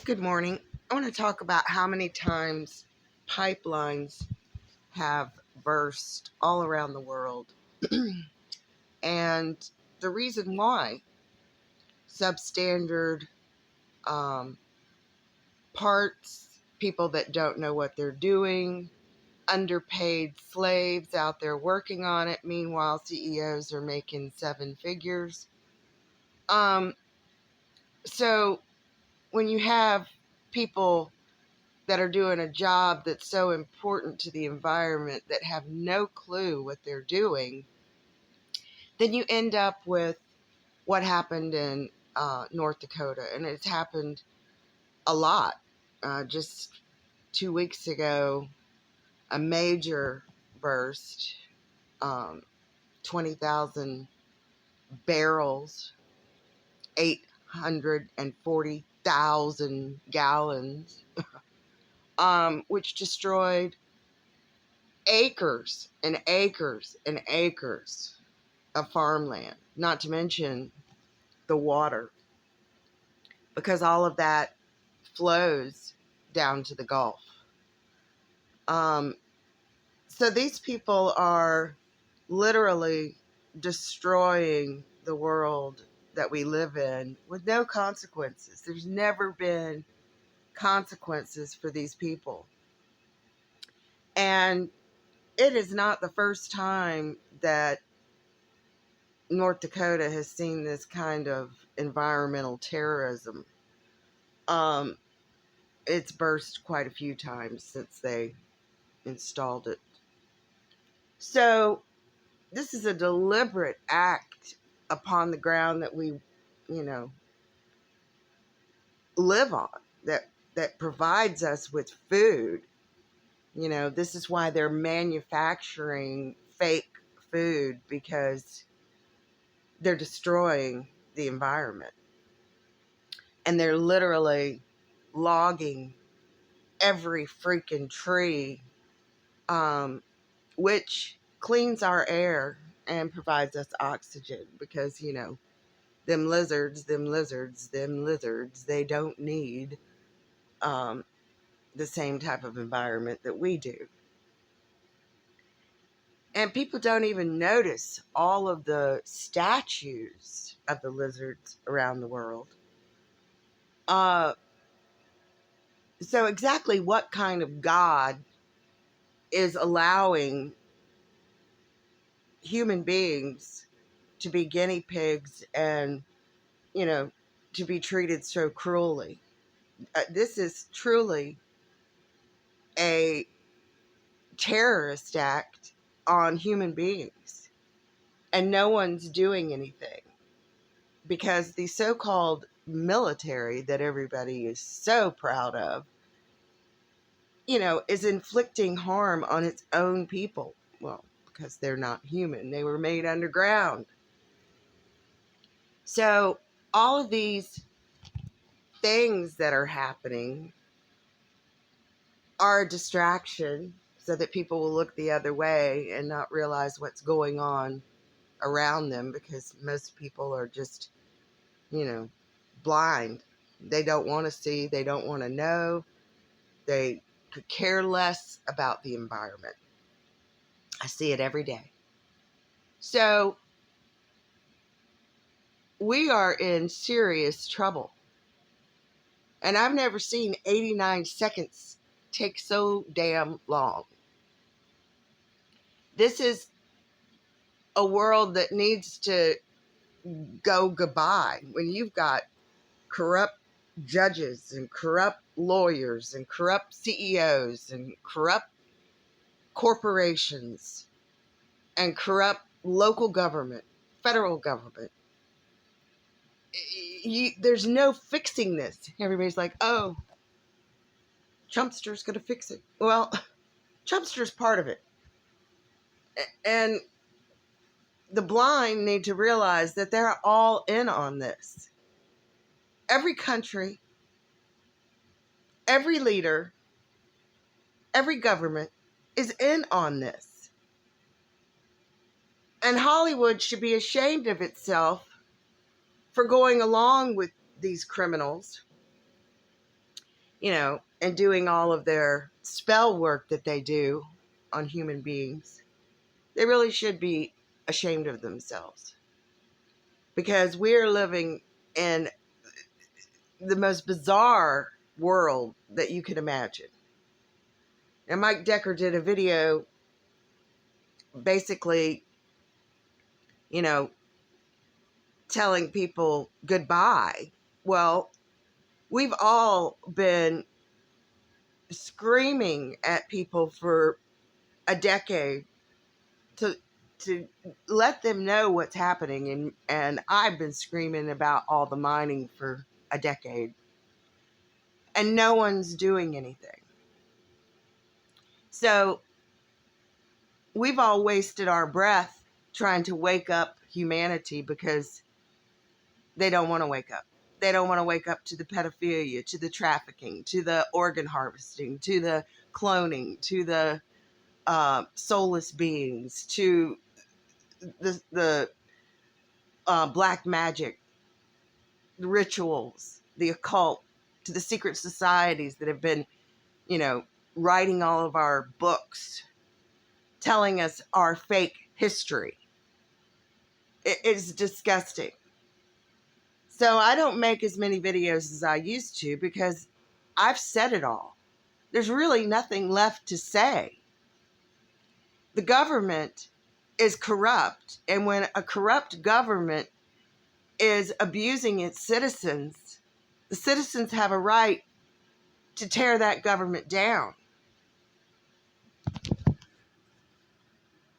Good morning. I want to talk about how many times pipelines have burst all around the world and the reason why. Substandard um, parts, people that don't know what they're doing, underpaid slaves out there working on it. Meanwhile, CEOs are making seven figures. Um, so when you have people that are doing a job that's so important to the environment that have no clue what they're doing, then you end up with what happened in North Dakota. And it's happened a lot. Just 2 weeks ago, a major burst, 20,000 barrels, 840,000 gallons, which destroyed acres and acres and acres of farmland, not to mention the water, because all of that flows down to the Gulf. Um, so these people are literally destroying the world that we live in with no consequences. There's never been consequences for these people. And it is not the first time that North Dakota has seen this kind of environmental terrorism. Um, it's burst quite a few times since they installed it. So this is a deliberate act upon the ground that we, live on, that provides us with food. This is why they're manufacturing fake food, because they're destroying the environment. And they're literally logging every freaking tree, which cleans our air and provides us oxygen, because, them lizards, they don't need the same type of environment that we do. And people don't even notice all of the statues of the lizards around the world. So exactly what kind of God is allowing human beings to be guinea pigs and, to be treated so cruelly? This is truly a terrorist act on human beings, and no one's doing anything, because the so-called military that everybody is so proud of, is inflicting harm on its own people. Well, because they're not human. They were made underground. So all of these things that are happening are a distraction so that people will look the other way and not realize what's going on around them, because most people are just, blind. They don't want to see, they don't want to know, they could care less about the environment. I see it every day. So we are in serious trouble. And I've never seen 89 seconds take so damn long. This is a world that needs to go goodbye when you've got corrupt judges and corrupt lawyers and corrupt CEOs and corrupt corporations and corrupt local government, federal government. There's no fixing this. Everybody's like, oh, Trumpster's going to fix it. Well, Trumpster's part of it. And the blind need to realize that they're all in on this. Every country, every leader, every government is in on this. And Hollywood should be ashamed of itself for going along with these criminals and doing all of their spell work that they do on human beings, they really should be ashamed of themselves, because we're living in the most bizarre world that you can imagine. And Mike Decker did a video basically, telling people goodbye. Well, we've all been screaming at people for a decade to let them know what's happening, and I've been screaming about all the mining for a decade, and no one's doing anything. So we've all wasted our breath trying to wake up humanity, because they don't want to wake up. They don't want to wake up to the pedophilia, to the trafficking, to the organ harvesting, to the cloning, to the soulless beings, to the black magic, the rituals, the occult, to the secret societies that have been, writing all of our books, telling us our fake history. It is disgusting. So I don't make as many videos as I used to, because I've said it all. There's really nothing left to say. The government is corrupt, and when a corrupt government is abusing its citizens, the citizens have a right to tear that government down.